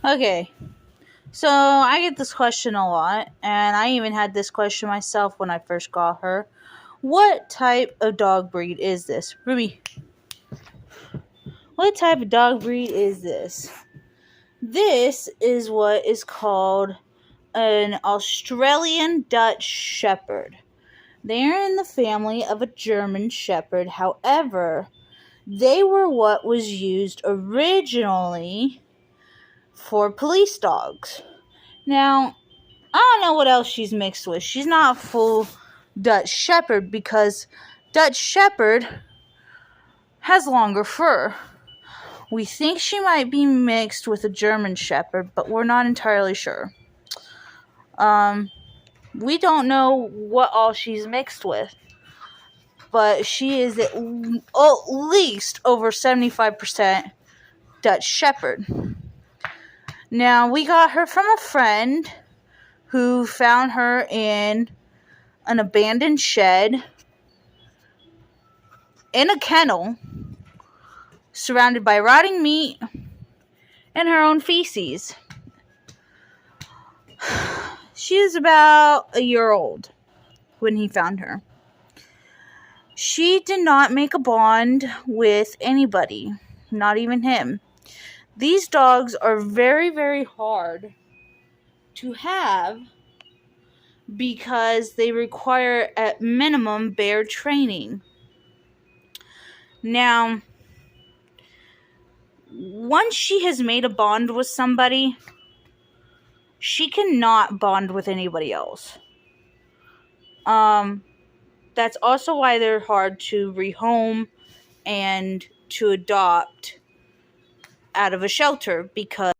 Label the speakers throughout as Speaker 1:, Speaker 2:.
Speaker 1: Okay, so I get this question a lot, and I even had this question myself when I first got her. What type of dog breed is this? Ruby, what type of dog breed is this? This is what is called an Australian Dutch Shepherd. They are in the family of a German Shepherd. However, they were what was used originally for police dogs. Now, I don't know what else she's mixed with. She's not a full Dutch Shepherd because Dutch Shepherd has longer fur. We think she might be mixed with a German Shepherd, but we're not entirely sure. We don't know what all she's mixed with, but she is at least over 75% Dutch Shepherd. Now, we got her from a friend who found her in an abandoned shed in a kennel surrounded by rotting meat and her own feces. She was about a year old when he found her. She did not make a bond with anybody, not even him. These dogs are very, very hard to have because they require at minimum bear training. Now, once she has made a bond with somebody, she cannot bond with anybody else. That's also why they're hard to rehome and to adopt out of a shelter because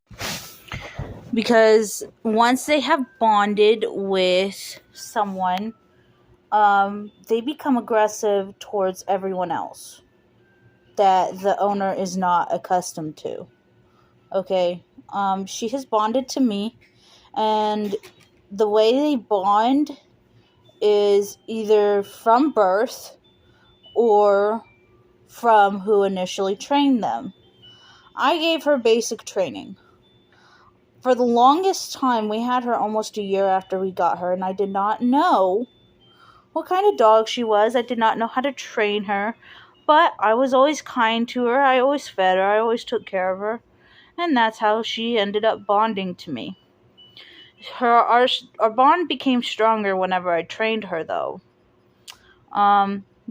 Speaker 1: once they have bonded with someone, they become aggressive towards everyone else that the owner is not accustomed to. Okay, she has bonded to me, and the way they bond is either from birth or from who initially trained them. I gave her basic training. For the longest time, we had her almost a year after we got her, and I did not know what kind of dog she was. I did not know how to train her, but I was always kind to her. I always fed her. I always took care of her, and that's how she ended up bonding to me. Our bond became stronger whenever I trained her, though.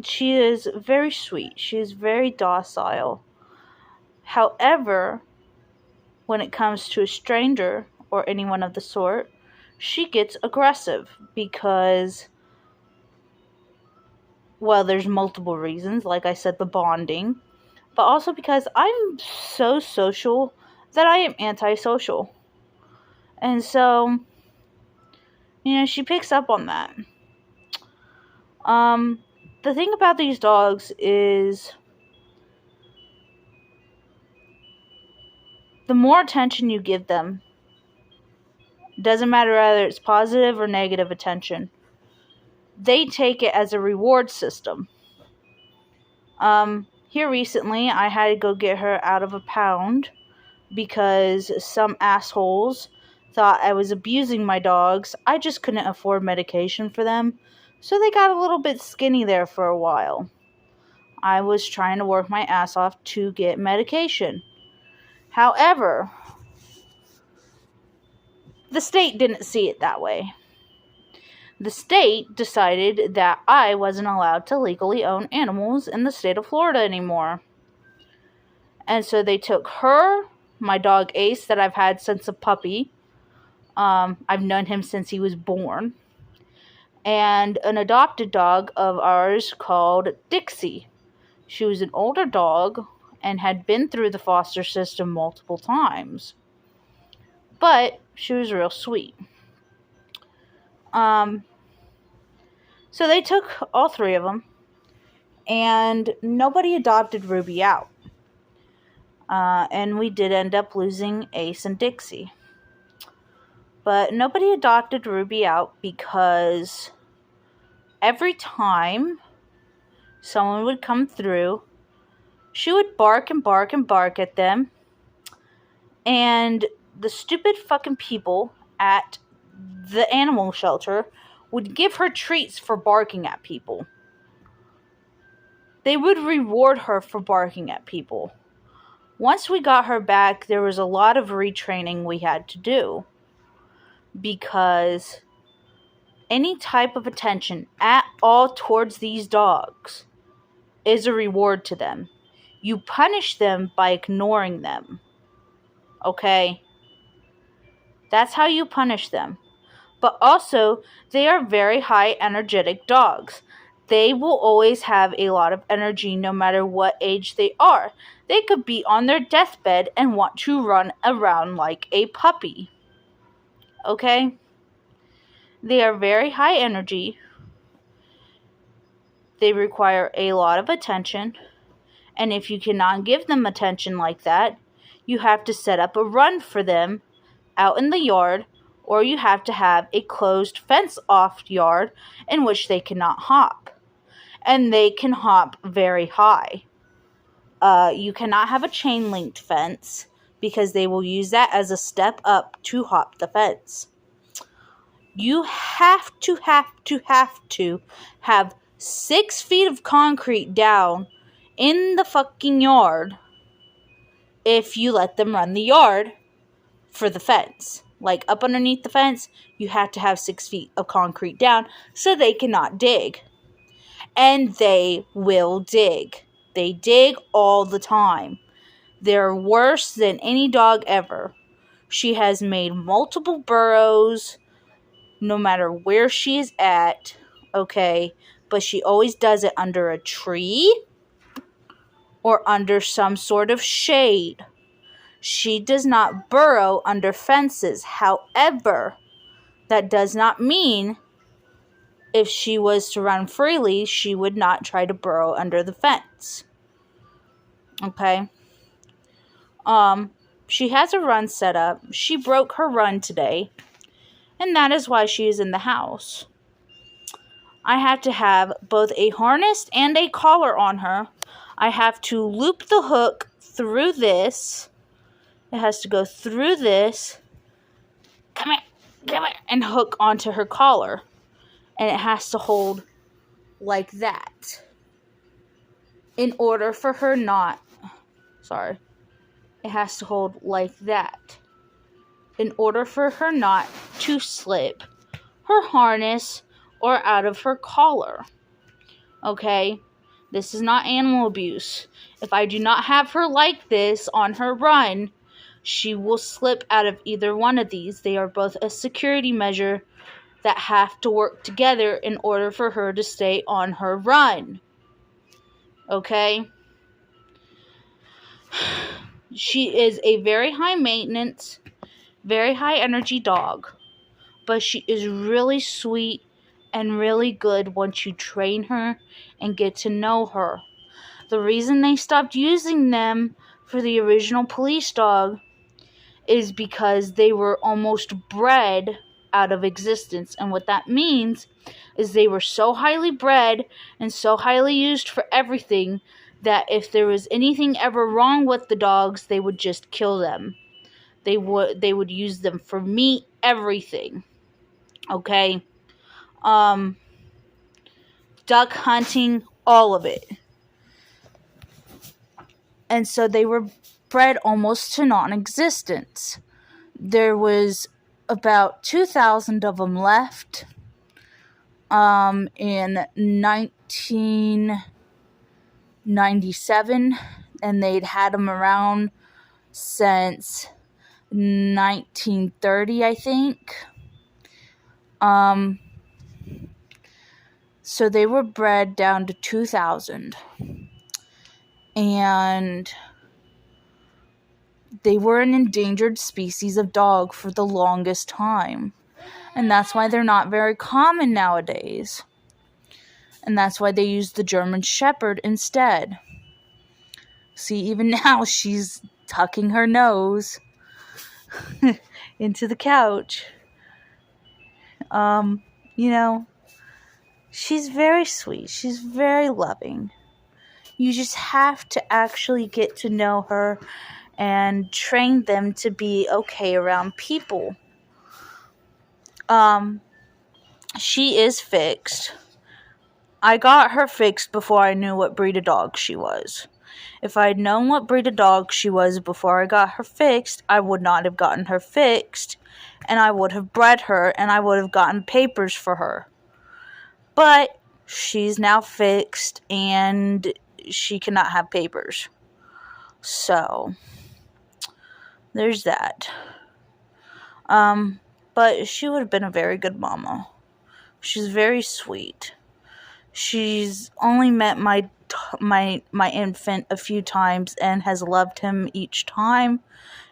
Speaker 1: She is very sweet. She is very docile. However, when it comes to a stranger or anyone of the sort, she gets aggressive because, well, there's multiple reasons. Like I said, the bonding, but also because I'm so social that I am antisocial. And so, she picks up on that. The thing about these dogs is the more attention you give them, doesn't matter whether it's positive or negative attention, they take it as a reward system. Here recently, I had to go get her out of a pound because some assholes thought I was abusing my dogs. I just couldn't afford medication for them, so they got a little bit skinny there for a while. I was trying to work my ass off to get medication. However, the state didn't see it that way. The state decided that I wasn't allowed to legally own animals in the state of Florida anymore. And so they took her, my dog Ace, that I've had since a puppy. I've known him since he was born. And an adopted dog of ours called Dixie. She was an older dog and had been through the foster system multiple times. But she was real sweet. So they took all three of them, and nobody adopted Ruby out. And we did end up losing Ace and Dixie. But nobody adopted Ruby out because every time someone would come through, she would bark and bark and bark at them. And the stupid fucking people at the animal shelter would give her treats for barking at people. They would reward her for barking at people. Once we got her back, there was a lot of retraining we had to do, because any type of attention at all towards these dogs is a reward to them. You punish them by ignoring them. Okay? That's how you punish them. But also, they are very high energetic dogs. They will always have a lot of energy no matter what age they are. They could be on their deathbed and want to run around like a puppy. Okay? They are very high energy. They require a lot of attention. And if you cannot give them attention like that, you have to set up a run for them out in the yard, or you have to have a closed fence-off yard in which they cannot hop. And they can hop very high. You cannot have a chain-linked fence, because they will use that as a step up to hop the fence. You have to have 6 feet of concrete down in the fucking yard if you let them run the yard for the fence. Like, up underneath the fence, you have to have 6 feet of concrete down so they cannot dig. And they will dig. They dig all the time. They're worse than any dog ever. She has made multiple burrows no matter where she is at, okay? But she always does it under a tree or under some sort of shade. She does not burrow under fences. However, that does not mean if she was to run freely, she would not try to burrow under the fence. Okay? She has a run set up. She broke her run today, and that is why she is in the house. I have to have both a harness and a collar on her. I have to loop the hook through this. It has to go through this. Come here. And hook onto her collar. And it has to hold like that. In order for her not... Sorry. It has to hold like that. In order for her not to slip her harness or out of her collar. Okay? This is not animal abuse. If I do not have her like this on her run, she will slip out of either one of these. They are both a security measure that have to work together in order for her to stay on her run. Okay? She is a very high maintenance, very high energy dog. But she is really sweet and really good once you train her and get to know her. The reason they stopped using them for the original police dog is because they were almost bred out of existence. And what that means is they were so highly bred and so highly used for everything that if there was anything ever wrong with the dogs, they would just kill them. They would use them for meat, everything. Okay? Duck hunting, all of it. And so they were bred almost to non-existence. There was about 2,000 of them left in 1997, and they'd had them around since 1930, I think. So they were bred down to 2,000. And they were an endangered species of dog for the longest time. And that's why they're not very common nowadays. And that's why they use the German Shepherd instead. See, even now she's tucking her nose into the couch. She's very sweet. She's very loving. You just have to actually get to know her and train them to be okay around people. She is fixed. I got her fixed before I knew what breed of dog she was. If I had known what breed of dog she was before I got her fixed, I would not have gotten her fixed, and I would have bred her, and I would have gotten papers for her. But she's now fixed, and she cannot have papers. So, there's that. But she would have been a very good mama. She's very sweet. She's only met my infant a few times and has loved him each time.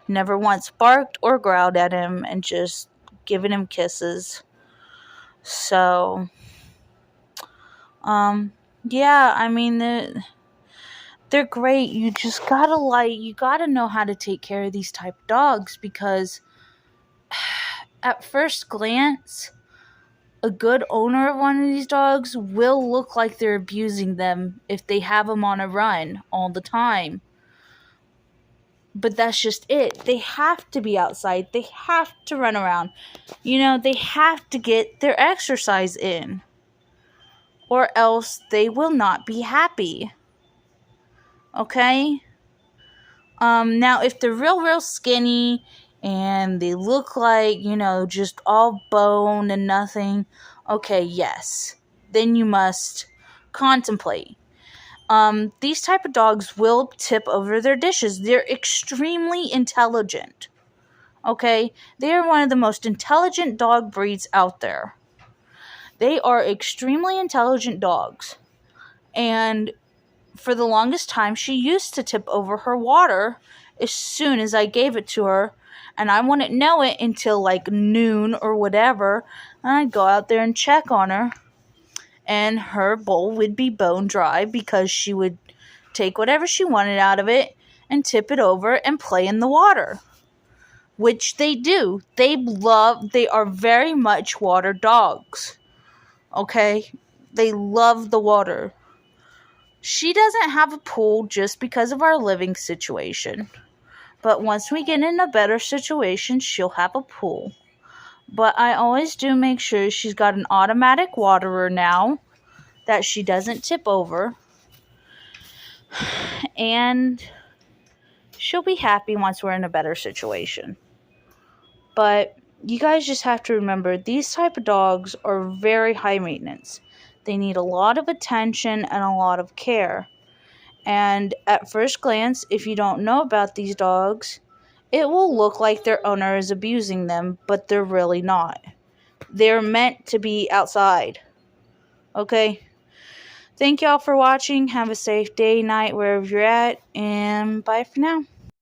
Speaker 1: Never once barked or growled at him, and just given him kisses. So, yeah, I mean, they're great. You just gotta know how to take care of these type of dogs, because at first glance, a good owner of one of these dogs will look like they're abusing them if they have them on a run all the time. But that's just it. They have to be outside. They have to run around. They have to get their exercise in, or else they will not be happy. Okay? Now, if they're real skinny and they look like, just all bone and nothing, okay, yes. Then you must contemplate. These type of dogs will tip over their dishes. They're extremely intelligent. Okay? They are one of the most intelligent dog breeds out there. They are extremely intelligent dogs. And for the longest time, she used to tip over her water as soon as I gave it to her, and I wouldn't know it until like noon or whatever, and I'd go out there and check on her, and her bowl would be bone dry because she would take whatever she wanted out of it and tip it over and play in the water, which they do. They are very much water dogs. Okay? They love the water. She doesn't have a pool just because of our living situation. But once we get in a better situation, she'll have a pool. But I always do make sure she's got an automatic waterer now that she doesn't tip over. And she'll be happy once we're in a better situation. But you guys just have to remember, these type of dogs are very high maintenance. They need a lot of attention and a lot of care. And at first glance, if you don't know about these dogs, it will look like their owner is abusing them, but they're really not. They're meant to be outside. Okay? Thank y'all for watching. Have a safe day, night, wherever you're at, and bye for now.